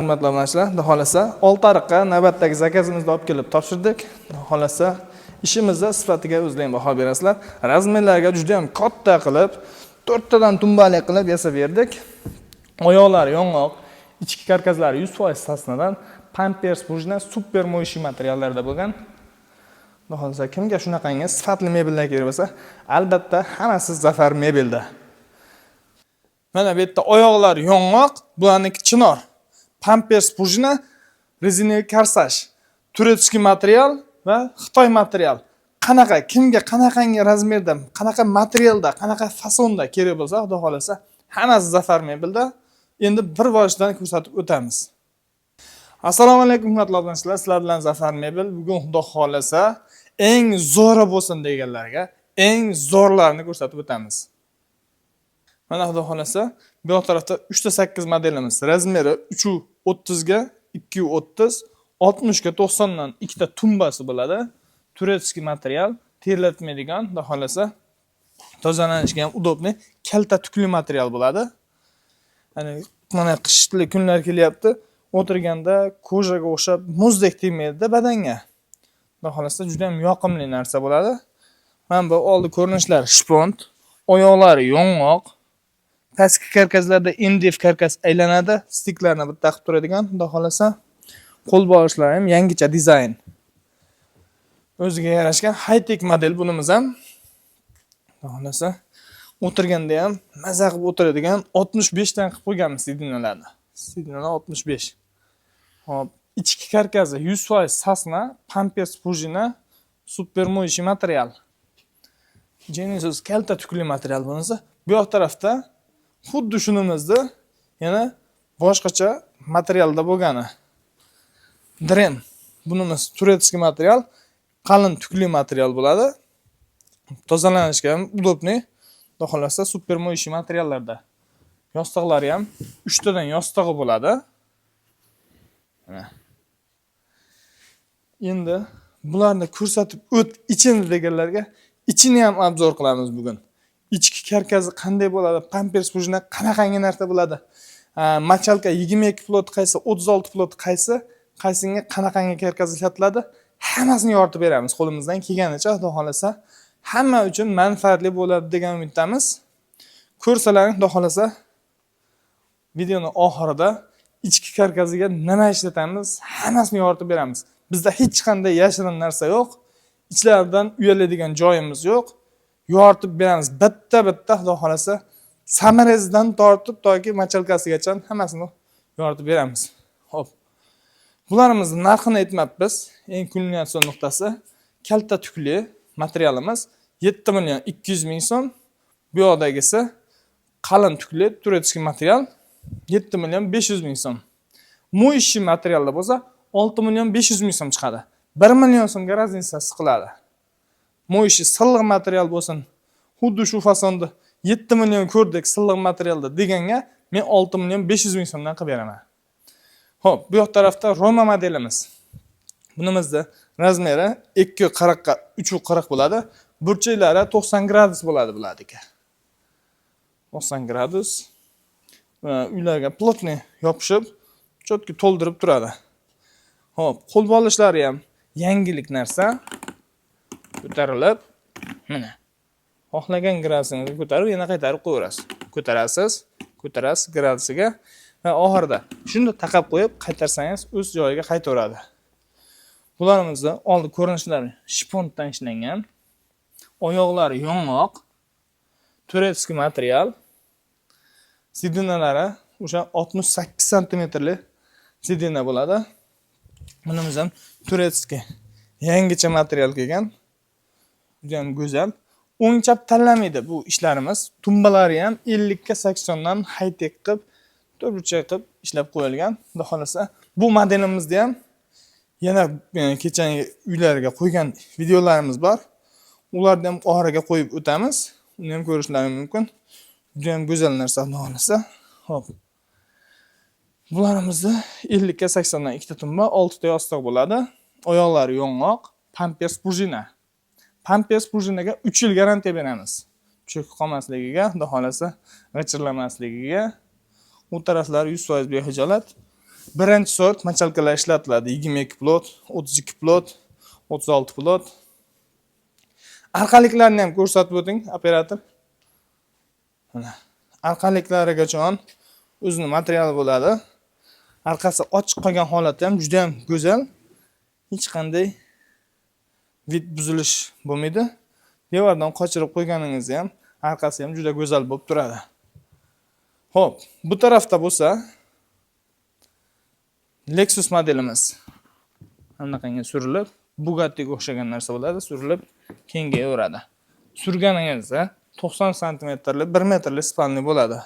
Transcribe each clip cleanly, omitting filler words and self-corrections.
Hurmatli obunachilar, xudo xolasa Oltiariqqa navbatdagi zakazimizni olib kelib topshirdik. Xudo xolasa ishimizni sifatiga o'zlaring baho berasizlar. Razmerlarga juda ham katta qilib, 4 tadan tumbali qilib yasab berdik. Oyoqlari yong'oq, ichki karkazlari 100% sasnadan, Pampers Pujna super mo'yishi materiallarda bo'lgan. Xudo xolasa kimga shunaqangi sifatli mebellar kerak bo'lsa, albatta hammasi Zafar mebelda. Mana bu yerda oyoqlari yong'oq, bularniki chinor. Pampers Pujna rezinaviy korsaj, turetskiy material va Xitoy material. Qanaqa, kimga qanaqangi razmerda, qanaqa materialda, qanaqa fasonda kerak bo'lsa, xudo xolasa, hammasi Zafar mebelda. Endi bir vositadan ko'rsatib o'tamiz. Assalomu alaykum hurmatli obunachilar, sizlar bilan Zafar mebel. Bugun xudo xolasa eng zo'ri bo'lsin deganlarga eng zo'rlarini ko'rsatib o'tamiz. Mana xudo xolasa bu tarafda 3.8 modelimiz. Razmeri 3.30 ga 2.30, 60 ga 90 dan ikkita tumbasi bo'ladi. Turetskiy material, terlatmaydigan, xudo xolasa tozalanishga ham udobni, kalta tukli material bo'ladi. Hani mana qishli kunlar kelyapti. O'tirganda ko'jaga o'xshab muzdek tegmaydi badanga. Xudo xolasa juda ham yoqimli narsa bo'ladi. Mana bu oldi ko'rinishlari shpont, oyoqlari yong'oq. Pastki karkaslarda MDF karkas aylanadi, stiklarni bitta qilib turadigan, xudo xolasa qo'l bo'g'ishlari ham yangicha dizayn. O'ziga yarashgan high-tech model bunimiz ham. Xudo xolasa o'tirganda ham maza qilib o'tiradigan 65 dan qilib qo'yganmiz sidinalarni. Sidinalar 65. Hop, ichki karkasi 100% sasna, Pampers Pujna super mo'yishi material. Genesis kalta tukli material bunisi. Bu yoq tarafda xuddi shunimizni yana boshqacha materialda bo'lgani. Dren. Bunimiz turetskiy material, qalin tukli material bo'ladi. Tozalanishga ham udobni, xudo xolasa super mo'yishi materiallarda. Yostiqlari ham 3 tadan yostig'i bo'ladi. Mana. Endi bularni ko'rsatib o't ichini deganlarga ichini ham obzor qilamiz bugun. Ichki karkasi qanday bo'ladi? Pampers Pujna qanaqangi narsa bo'ladi? Machalka 22 flot qaysi, 36 flot qaysi, qaysinga qanaqangi karkas ishlatiladi? Hammasini yoritib beramiz qo'limizdan kelganicha, xudo xolasa hamma uchun manfaatli bo'ladi degan umiddamiz. Ko'rsalaring, xudo xolasa videoning oxirida ichki karkasiga nima ishlatamiz, hammasini yoritib beramiz. Bizda hech qanday yashirin narsa yo'q. Ichlaridan uyaladigan joyimiz yo'q. Yoritib beramiz. Bitta xudo xolasa samarasidan tortib toki machalkasigacha hammasini yoritib beramiz. Xo'p. Bularimizni narxini aytmabmiz. Eng kulminatsion nuqtasi kalta tukli materialimiz 7 million 200 ming so'm. Bu yoqdagisi qalin tukli turetskiy material 7 million 500 ming so'm. Mo'yishi materialda bo'lsa 6 million 500 ming so'm chiqadi. 1 million so'mga razницasi qiladi. Mo'yishi silliq material bo'lsin. Xuddi shu fasonda 7 million ko'rdik silliq materialda deganga men 6 million 500 ming so'mdan qilib beraman. Xo'p, bu yoq tarafda Roma modelimiz. Bunimizda razmeri 2.40 ga 3.40 bo'ladi. Burchaklari 90 gradus bo'ladi bulardagi. 90 gradus. Uylarga plotni yopishib, chotki to'ldirib turadi. Xo'p, qo'l bo'g'ishlari ham yangilik narsa. Ko'tarilib, mana. Xohlagan gradusingizni ko'tarib, yana qaytarib qo'yasiz. Ko'tarasiz gradusiga va oxirida shuni taqab qo'yib, qaytarsangiz o'z joyiga qaytaveradi. Bularimizni oldi ko'rinishlari shpontdan ishlangan. Oyoqlari yong'oq, turetskiy material. Sidinalari o'sha 68 sm sidina bo'ladi. Bunimiz ham turetskiy yangicha material kelgan. Juda ham go'zal. O'ng chap tanlamaydi bu ishlarimiz. Tumbalari ham 50 ga 80 dan high-tech qilib, to'rtburchak qilib ishlab qo'yilgan. Xudo xolasa bu modelimizda ham yana kechangi uylarga qo'ygan videolarimiz bor. Ularni ham oxiriga qo'yib o'tamiz. Uni ham ko'rishlaringiz mumkin. Juda ham go'zal narsa xudo xolasa. Xo'p. Bularimizni 50 ga 80 dan ikkita tumba, 6 ta yostiq bo'ladi. Oyoqlari yong'oq, Pampers Pujna. Pampers Pujnaga 3 yil garantiya beramiz. Cho'kib qolmasligiga, xudo xolasa g'ijirlamasligiga. U taraflari 100% behijolat. Birinchi sort machalkalar ishlatiladi. 22 plot, 32 plot, 36 plot. Arqaliklarni ham ko'rsatib o'ting, operator. Mana arqaliklarigacha o'zini materiali bo'ladi. Arqasi ochiq qolgan holati ham juda ham go'zal. Hech qanday vid buzilish bo'lmaydi. Devordan qochirib qo'yganingizda ham arqasi ham juda go'zal bo'lib turadi. Xo'p, bu tarafda bo'lsa Lexus modelimiz. Anaqangi surilib, Bugatti'ga o'xshagan narsa bo'ladi, surilib kengayaveradi. Surganingizda 90 santimetrli 1 metrli spanli bo'ladi.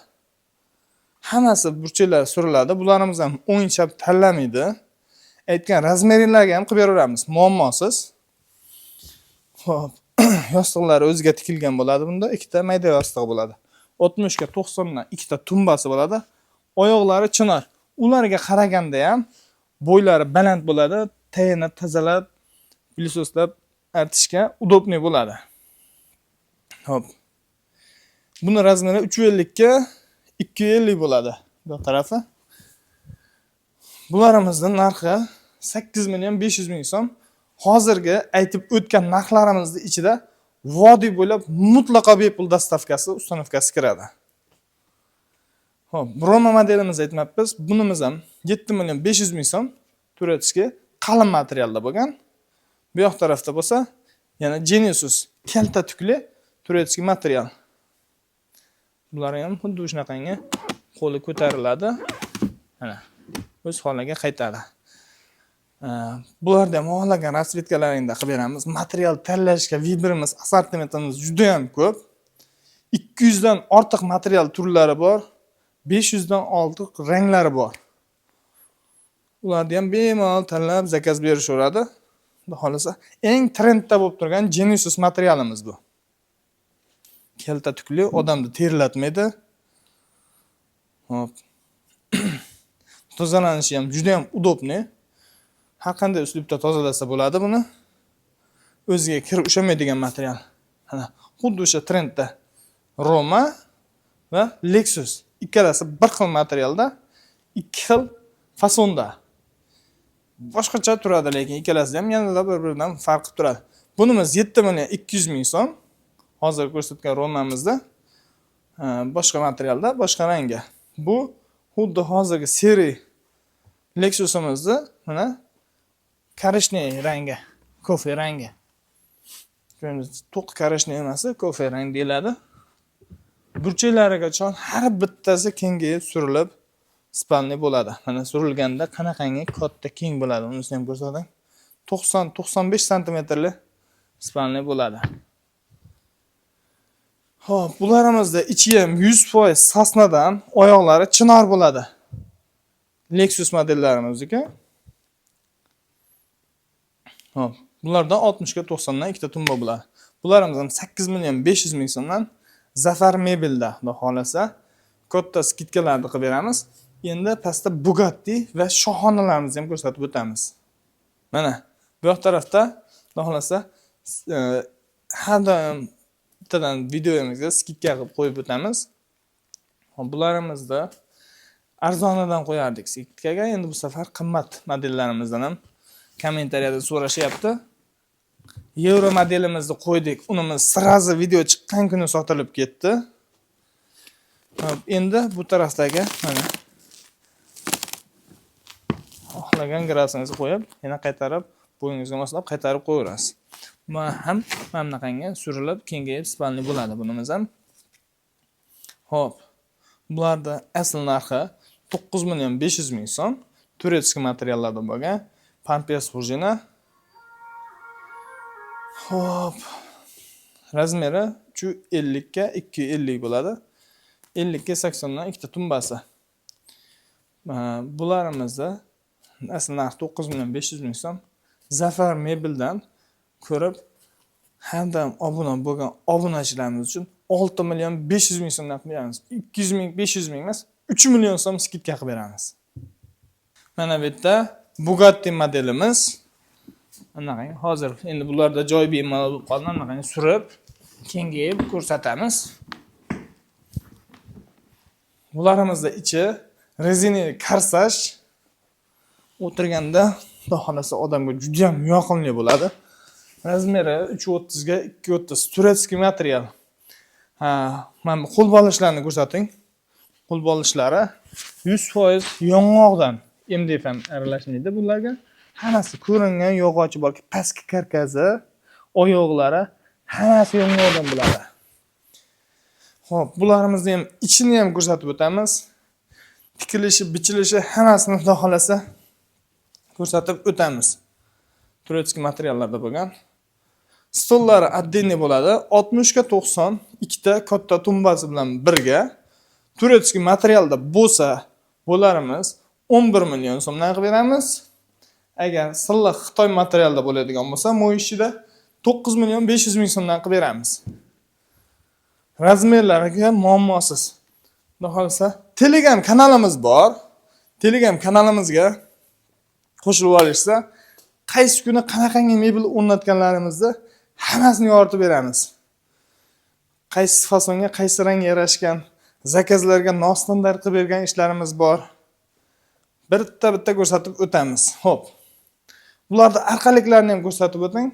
Hammasi burchaklari suriladi. Bularimiz ham o'yinchab tanlamaydi. Aytgan razmerlarga ham qilib beraveramiz, muammosiz. Xo'p, yostiqlari o'ziga tikilgan bo'ladi bunda. Ikkita mayda yostiq bo'ladi. 60 ga 90 dan ikkita tumbasi bo'ladi. Oyoqlari chinor. Ularga qaraganda ham bo'ylari baland bo'ladi. Tayini tozalab, pilisoslab artishga udobniy bo'ladi. Xo'p. Buni razmeri 350 ga 250 bo'ladi bu tarafi. Bularımızın narxi 8 million 500 ming so'm. Hozirgi aytib o'tgan narxlarimizning ichida vodiy bo'lib mutlaqo bepul dostavkasi, ustanovkasi kiradi. Xo'p, Roma modelimizni aytmabmiz. Bunimiz ham 7 million 500 ming so'm turatishga qalin materialda bo'lgan. Bu yoq tarafda bo'lsa, yana Genesis kalta tukli turatishga material. Bular ham xuddi shunaqangi qo'li ko'tariladi. Mana o'z holiga qaytadi. Bularda ham xohlagan rasvetkalaringda qilib beramiz. Material tanlashga Vibrimiz assortimentimiz juda ham ko'p. 200 dan ortiq material turlari bor. 500 dan ortiq ranglari bor. Ularni ham bemalol tanlab zakaz berishaveradi. Xudo xolasa, eng trendda bo'lib turgan Genesis materialimiz bu. Kelta tukli, odamni terlatmaydi. Hop. Tozalanishi ham juda ham udobniy. Har qanday uslubda tozalasa bo'ladi buni. O'ziga kir ushamaydigan material. Mana xuddi o'sha trendda Roma va Lexus ikkalasi bir xil materialda, ikki xil fasonda. Boshqacha turadi, lekin ikkalasi ham yanada bir-biridan farq qilib turadi. Bunimiz 7 million 200 ming so'm. Hozir ko'rsatgan Romamizda boshqa materialda, boshqa rangga. Bu xuddi hozirgi seri Lexus'imizda mana korishniy rangi, kofe rangi. To'q korishniy emas, kofe rang deyiladi. Burchaklarigacha har bittasi kengayib surilib spanli bo'ladi. Mana surilganda qanaqangi katta keng bo'ladi, uni ham ko'rsating. 90-95 santimetrli spanli bo'ladi. Xo'p, bularımizda ichi ham 100% sasnadan, oyoqlari chinor bo'ladi. Lexus modellarimizga. Hop, bulardan 60 ga 90 dan ikkita tumba bo'ladi. Bularimiz ham 8 million 500 ming so'mdan Zafar Mebelda, xudo xolasa, katta skidkalarni qilib beramiz. Endi pastda Bugatti va shohonalarimizni ham ko'rsatib o'tamiz. Mana bu yoq tarafda, xudo xolasa, har doim bittadan videomizga skidka qilib qo'yib o'tamiz. Bularimizni arzonidan qo'yardik skidkaga, endi bu safar qimmat modellarimizdan ham kommentariyada so'rashyapti. Euro modelimizni qo'ydik. Unimiz sirazi video chiqqan kuni sotilib ketdi. Endi bu tarafdagi mana xohlagan grafingizni qo'yib, yana qaytarib, bo'yingizga moslab qaytarib qo'yasiz. Mana ham mamnaqanga surilib, kengayib spanli bo'ladi bunimiz ham. Xo'p. Bularda asl narxi 9 million 500 ming so'm. Turetskiy materiallardan bo'lgan Pampers prujina. Xo'p. Razmeri 350 ga 250 bo'ladi. 50 ga 80 dan ikkita tumbasi. Bularimizni asl narxi 9 million 500 ming so'm. Zafar Mebeldan ko'rib, hamda obuna bo'lgan obunachilarimiz uchun 6 million 500 ming so'mdan qilib beramiz. 200 ming, 500 ming emas, 3 million so'm skidka qilib beramiz. Mana bu yerda Bugatti modelimiz. Anaqang hozir endi bularda joy bemalol bo'lib qoldi. Anaqang surib, kengayib ko'rsatamiz. Bularimizni ichi rezina karsaj o'tirganda, xudo xolasa odamga juda ham yoqimli bo'ladi. Razmeri 3.30 ga 2.30 turetskiy material. Mana bu qo'l bolishlarni ko'rsating. Qo'l bolishlari 100% yong'oqdan MDF ham aralashmaydi bularga. Hammasi ko'ringan yog'ochi bor, pastki karkazi, oyoqlari hammasi yong'oqdan bo'ladi. Xo'p, bularimizni ham ichini ham ko'rsatib o'tamiz. Tikilishi, bichilishi hammasini xudo xolasa ko'rsatib o'tamiz. Turetskiy materiallarda bo'lgan. Stollari отдельный bo'ladi. 60 ga 90 ikkita katta tumbasi bilan birga. Turetskiy materialda bo'lsa, bularimiz 11 million so'mdan qilib beramiz. Agar silliq Xitoy materialda bo'ladigan bo'lsa, mo'yishida 9 million 500 ming so'mdan qilib beramiz. Razmerlariga muammosiz. Xudo xolasa, Telegram kanalimiz bor. Telegram kanalimizga qo'shilib olishsa, qaysi kuni qanaqangi mebel o'rnatganlarimizni hammasini yoritib beramiz. Qaysi fasonga, qaysi rangga yarashgan zakazlarga nostandart qilib bergan ishlarimiz bor. Bitta ko'rsatib o'tamiz. Xo'p. Bularda orqaliklarini ham ko'rsatib o'ting.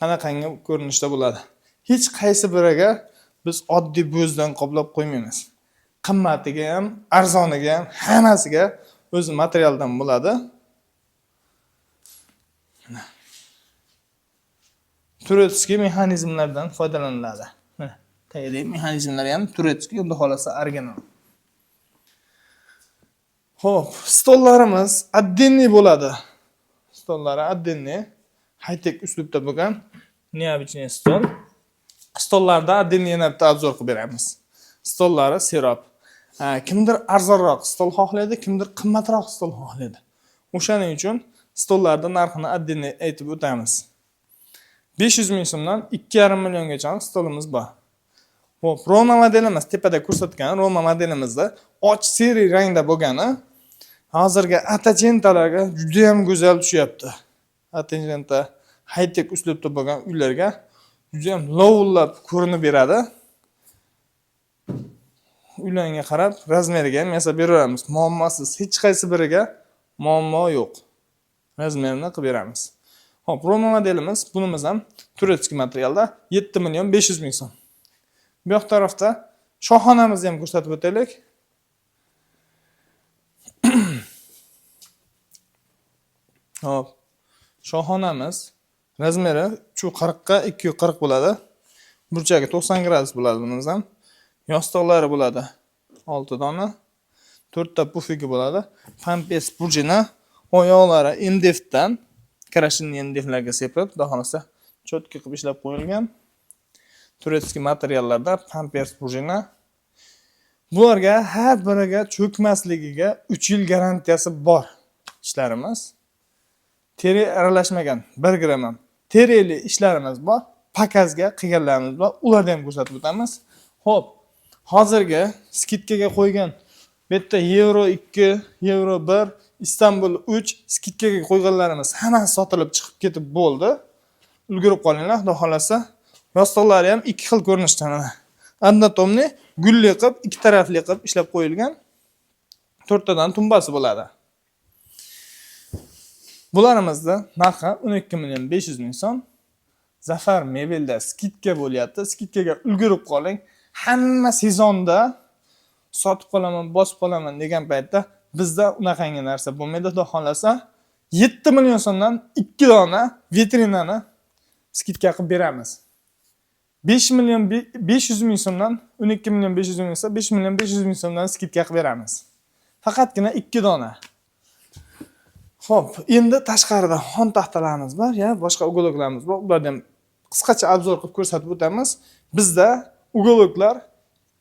Qanaqangi ko'rinishda bo'ladi. Hech qaysi biriga biz oddiy bo'zdan qoplab qo'ymaymiz. Qimmatiga ham, arzoniga ham, hammasiga o'zi materialdan bo'ladi. Turetskiy mexanizmlardan foydalaniladi. Tayyorli mexanizmlar ham Turetskiy, unda xolasa original. Xo'p, stollarimiz отдельный bo'ladi. Stollari отдельный, high-tech uslubda bo'lgan neobычный stol. Stollarda отдельный yana bitta obzor qilib beramiz. Stollari sirop. Kimdir arzonroq stol xohlaydi, kimdir qimmatroq stol xohlaydi. O'shaning uchun stollarda narxini отдельный aytib o'tamiz. 500 ming so'mdan 2,5 milliongacha stolimiz bor. Xo'p, Roma modelimiz tepada ko'rsatgan Roma modelimizda och seri rangda bo'lgani hozirgi atachentalarga juda ham go'zal tushyapti. Atachenta high-tech uslubda bo'lgan uylarga juda ham lovullab ko'rinib beradi. Uylarga qarab, razmeriga ham yasab beramiz. Muammosiz, hech qaysi biriga muammo yo'q. Razmerini qilib beramiz. Xo'p, Roma modelimiz, bunimiz ham Turetskiy materialda 7 million 500 ming so'm. Bu yoq tarafda shohonamizni ham ko'rsatib o'taylik. Hop. Shohonamiz razmeri 340 ga 240 bo'ladi. Burchagi 90 gradus bo'ladi bunimiz ham. Yostiqlari bo'ladi 6 dona. 4 ta pufigi bo'ladi. Pampers burjina, oyoqlari MDFdan krashinni MDFlarga sepib, xudo xolasa cho'tki qilib ishlab qo'yilgan. Turetskiy materiallarda Pampers burjina. Bularga har biriga cho'kmasligiga 3 yil garantiyasi bor ishlarimiz. Teri aralashmagan 1 gram ham terili ishlarimiz bor. Pakazga qilganlarimiz bor. Ularni ham ko'rsatib o'tamiz. Xo'p, hozirgi skidkaga qo'ygan bitta euro 2, euro 1, Istanbul 3 skidkaga qo'yganlarimiz hammasi sotilib chiqib ketib bo'ldi. Ulgurib qolinglar, xudo xolasa. Yostiqlari ham ikki xil ko'rinishda. Anatomiy gulli qilib, ikki tarafli qilib ishlab qo'yilgan. 4 tadan tumbasi bo'ladi. Bularimizni narxi 12 million 500 ming so'm. Zafar mebelda skidka bo'lyapti. Skidkaga ulgurib qoling. Hamma sezonda sotib qolaman, bosib qolaman degan paytda bizda unaqangi narsa bo'lmaydi. Xudo xolasa 7 million so'mdan 2 dona vitrinani skidka qilib beramiz. 5 million 500 ming so'mdan 12 million 500 ming esa 5 million 500 ming so'mdan skidka qilib beramiz. Faqatgina 2 dona. Xo'p, endi tashqarida xon taxtalarimiz bor, ya, boshqa ugoloklarimiz bor. Ularni ham qisqacha obzor qilib ko'rsatib o'tamiz. Bizda ugoloklar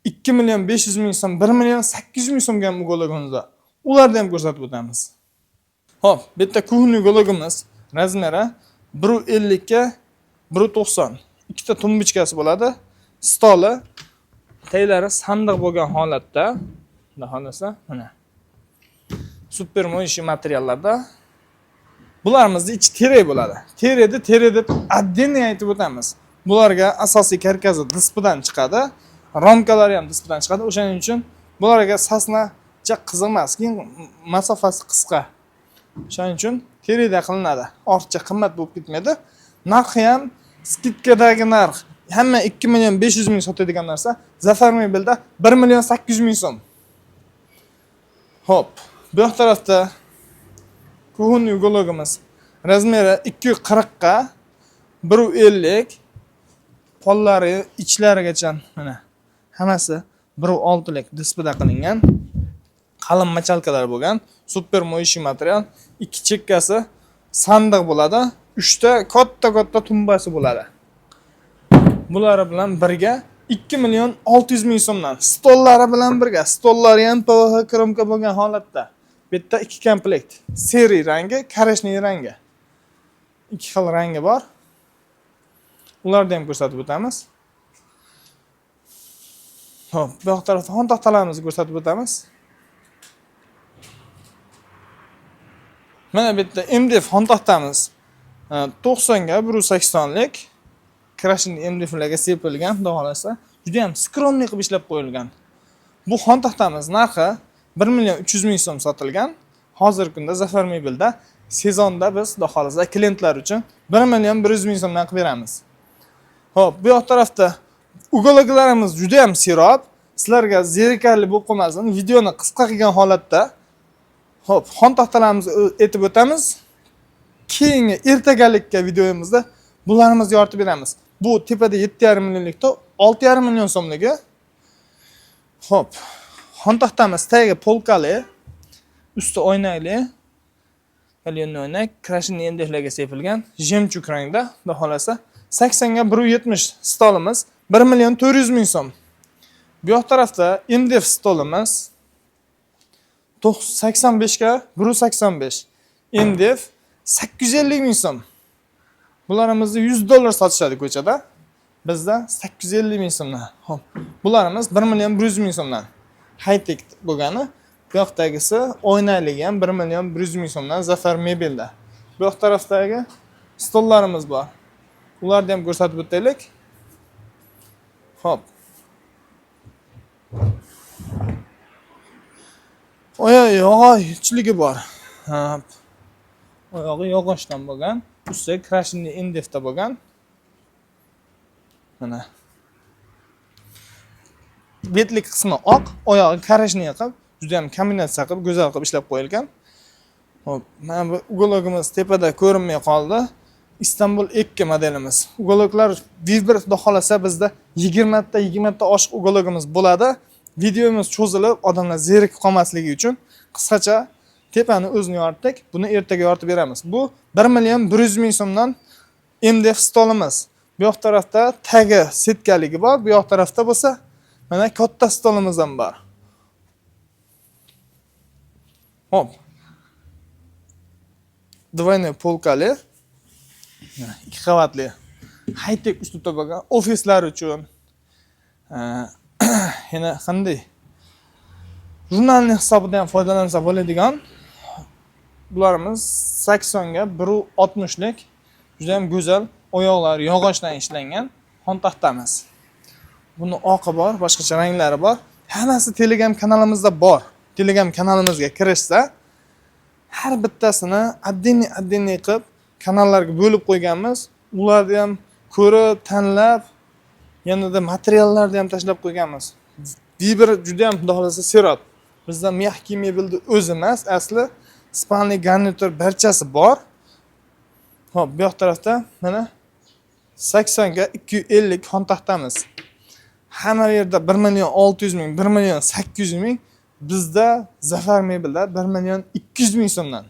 2 million 500 ming so'm, 1 million 800 ming so'mga ugologimiz bor. Ularni ham ko'rsatib o'tamiz. Xo'p, bitta kuhni ugologimiz razmeri 1.50 ga 1.90. Ikkita tumbichkasi bo'ladi. Stoli taylari sandiq bo'lgan holatda, xudo xolasa, mana super mo'yishi materiallarda. Bularimizni ichi terak bo'ladi. Terak deb отдельный aytib o'tamiz. Bularga asosiy karkazi dispdan chiqadi. Romkalari ham dispdan chiqadi. O'shaning uchun bularga sasna uncha qiziq emas, keyin masofasi qisqa. Shuning uchun terida qilinadi. Ortiqcha qimmat bo'lib ketmaydi. Narxi ham skidkadagi narx. Hamma 2 million 500 ming sotadigan narsa Zafar Mebelda 1 million 800 ming so'm. Hop, bu tarafda kuhun yugologimiz. Razmeri 240 ga 150, pollari ichlarigacha mana hammasi 1.6 lik displeyda qilingan. Qalin machalkalar bo'lgan, super moyishi material, ikki chekkasi sandiq bo'ladi, 3 ta katta tumbasi bo'ladi. Bular bilan birga 2 million 600 ming so'mdan. Stollari bilan birga, stollari ham PVH kromka bo'lgan holatda. Bu yerda 2 komplekt. Seri rangi, koreshniy rangi. 2 xil rangi bor. Ularni ham ko'rsatib o'tamiz. Hop, bu tarafda xon taxtalarimizni ko'rsatib o'tamiz. Mana bu yerda MDF xon taxtamiz 90 ga 180 lik. Krashin MDFlarga sepilgan, xudo xolasa, juda ham skromli qilib ishlab qo'yilgan. Bu xon taxtamiz narxi 1 million 300 ming so'm sotilgan. Hozirgi kunda Zafar Mebelda sezonda biz xudo xolasa klientlar uchun 1 million 100 ming so'mdan qilib beramiz. Hop, bu yoq tarafda ugologlarimiz juda ham serob. Sizlarga zerikarli bo'lib qolmasin, videoni qisqa qilgan holatda hop, xon taxtalarimizni aytib o'tamiz. Keyingi ertagalikka videomizda bularimizni yoritib beramiz. Bu tepada 7,5 millionlikda 6,5 million so'mligi. Hop, xon taxtamiz tagiga polkali, usti oynakli, alyuminiy oynak, krashin MDFlarga sepilgan, jemchug rangda, xudo xolasa 80 ga 170 stolimiz 1 million 400 ming so'm. Bu yoq tarafda MDF stolimiz 85 ga 185. MDF 850 ming so'm. Bularimizni $100 sotishadi ko'chada. Bizda 850 ming so'mdan. Hop. Bularimiz 1 million 100 ming so'mdan. High-tech bo'lgani, bu yoqdagisi oynali ham 1 million 100 ming so'mdan Zafar Mebelda. Bu yoq tarafdagi stollarimiz bor. Ularni ham ko'rsatib o'taylik. Hop. Yog'ochligi bor. Hop. Oyog'i yog'ochdan bo'lgan, usti krashinli MDFda bo'lgan. Mana. Betlik qismi oq, oyog'i koreshniy qilib, juda ham kombinatsiya qilib, go'zal qilib ishlab qo'yilgan. Hop, mana bu ugologimiz tepada ko'rinmay qoldi. Istanbul 2 modelimiz. Ugologlar Vibr xudo xolasa bizda 20 ta oshiq ugologimiz bo'ladi. Videomiz cho'zilib, odamlar zerikib qolmasligi uchun qisqacha tepani o'zini yoritdik. Buni ertaga yoritib beramiz. Bu 1 million 100 ming so'mdan MDF stolimiz. Bu yoq tarafda tagi setkaligi bor. Bu yoq tarafda bo'lsa, mana katta stolimiz ham bor. Hop. Двойной polkali. 2 qavatli high-tech uslubda bo'lgan ofislar uchun yana qanday jurnalning hisobidan ham foydalansa bo'ladigan bularimiz 80 ga 160 lik juda ham go'zal oyoqlar yog'ochdan ishlangan xon taxtamiz. Buni oqi bor, boshqacha ranglari bor. Hammasi Telegram kanalimizda bor. Telegram kanalimizga kirishsa har bittasini addiniy qilib kanallarga bo'lib qo'yganmiz. Ularni ham ko'rib, tanlab, yanada materiallarni ham tashlab qo'yganmiz. Vibr juda ham xudo xolasa serob. Bizda mehki mebelni o'zi emas, asli spalni garnitur barchasi bor. Hop, bu yoq tarafda mana 80 ga 250 xon taxtamiz. Hamma yerda 1 million 600 ming, 1 million 800 ming, bizda Zafar Mebelda 1 million 200 ming so'mdan.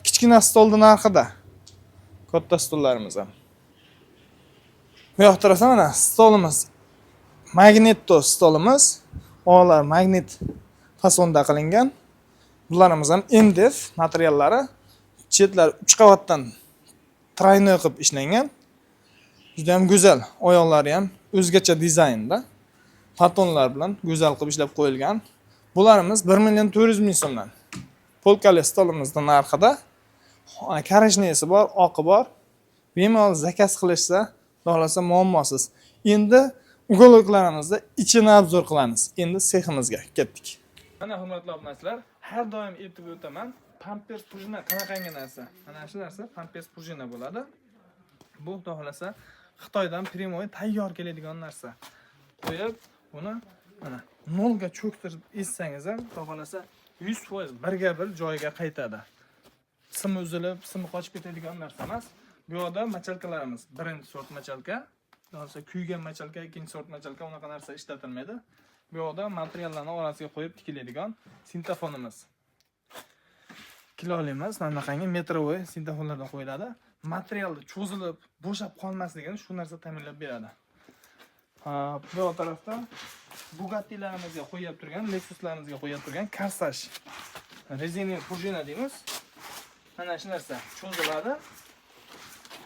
Kichkina stolning narxida. Katta stollarimiz ham. Bu yoq tarafda mana stolimiz. Magneto stolimiz. Olar magnit fasonda qilingan. Bularimiz ham MDF materiallari. Chetlari 3 qavatdan traynoy qilib ishlangan. Juda ham go'zal. Oyoqlari ham o'zgacha dizaynda. Patonlar bilan go'zal qilib ishlab qo'yilgan. Bularimiz 1 million 400 ming so'mdan. Polkali stolimizning narxida koreshniyi bor, oqi bor. Bemalol zakaz qilishsa, xohlasa muammosiz. Endi uголокlarimizni ichini obzor qilamiz. Endi seximizga ketdik. Mana hurmatli obunachilar, har doim aytib o'taman, pampers prujina qanaqangi narsa? Mana shu narsa pampers prujina bo'ladi. Bu xudo xolasa Xitoydan primoy tayyor keladigan narsa. Qo'yib, buni mana nolga cho'ktirib ezsangiz ham, xudo xolasa 100% birga bir joyiga qaytadi. Simi uzilib, simi qochib ketadigan narsa emas. Bu yerda machalkalarimiz birinchi sort machalka, bo'lsa kuygan machalka, ikkinchi sort machalka, unaqa narsa ishlatilmaydi. Bu yerda materiallarni orasiga qo'yib tikiladigan sintefonimiz. Kiloli emas, mana bunaqangi metrovoy sintefonlardan qo'yiladi. Materialni cho'zilib, bo'shab qolmasligini shu narsa ta'minlab beradi. Bu tarafda Bugattilarimizga qo'yib turgan, Lexuslarimizga qo'yib turgan Corsage rezina prujina deymiz. Mana shu narsa cho'ziladi.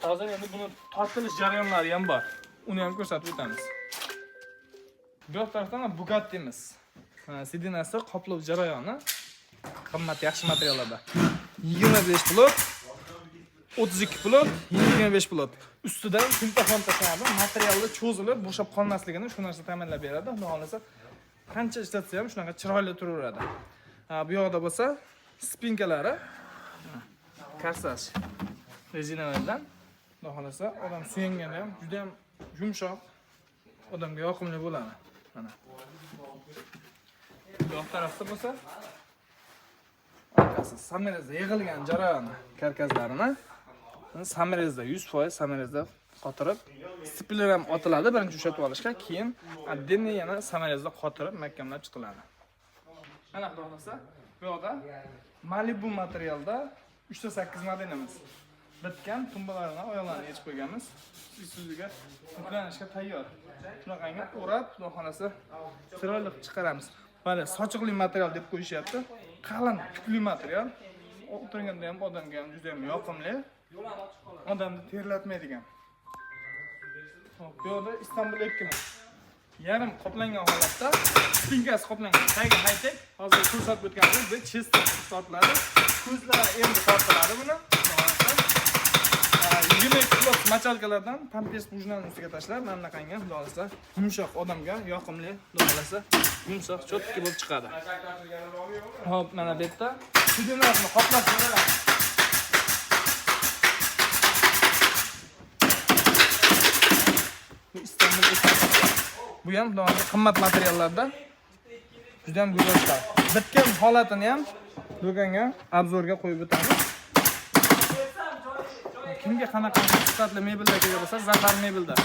Hozir endi buni tortilish jarayonlari ham bor. Uni ham ko'rsatib o'tamiz. Bu tarafdan Bugattimiz. Sidinasi qoplov jarayoni qimmat yaxshi materiallarda. 25 plot, 32 plot, 25 plot. Ustidan sintefon tashlanadi, materialni cho'zilib, bo'shab qolmasligini shu narsa ta'minlab beradi. Xudo xolasa qancha ishlatsa ham shunaqa chiroyli turaveradi. Bu yoqda bo'lsa, spinkalari Corsage rezinalardan. Xudo xolasa odam suyanganda ham juda ham yumshoq, odamga yoqimli bo'ladi. Mana. Bu tarafda bo'lsa, arkasi samerezda yig'ilgan jarayon karkazlarini samerezda 100% samerezda qotirib, stipler ham otiladi birinchi ushatib olishga, keyin отдельно yana samerezda qotirib mahkamlab chiqiladi. Mana xudo xolasa, bu yoqda Malibu materialda 3.8 modelimiz. Bitgan tumbalarini oyoqlarini yechib qo'yganmiz. Isuzuga yuklanishga tayyor. Shunaqangi o'rab, xudo xolasa chiroyli chiqaramiz. Mana sochiqli material deb qo'yishyapti. Qalin, tukli material. O'tirganda ham odamga ham juda ham yoqimli. Odamni terlatmaydigan. Hop, bu yerda Istanbul ekimi. Yarim qoplangan holatda, spinkasi qoplangan. Tagi high-tech. Hozir ko'rsatib o'tganimiz bu chester tortiladi. Ko'zlari endi tortiladi buni. 20 kilo machalkalardan pampers prujinani ustiga tashlab, mana bunaqangi xudo xolasa yumshoq odamga yoqimli, xudo xolasa yumshoq, cho'tki bo'lib chiqadi. Hop, mana bu yerda sidinasini qoplab beramiz. Bu Istanbul ekimi. Bu ham xudo xolasa qimmat materiallarda juda ham go'zal chiqadi. Bitgan holatini ham do'konga obzorga qo'yib o'tamiz. Kimga qanaqa sifatli mebelda kerak bo'lsa, Zafar mebelda.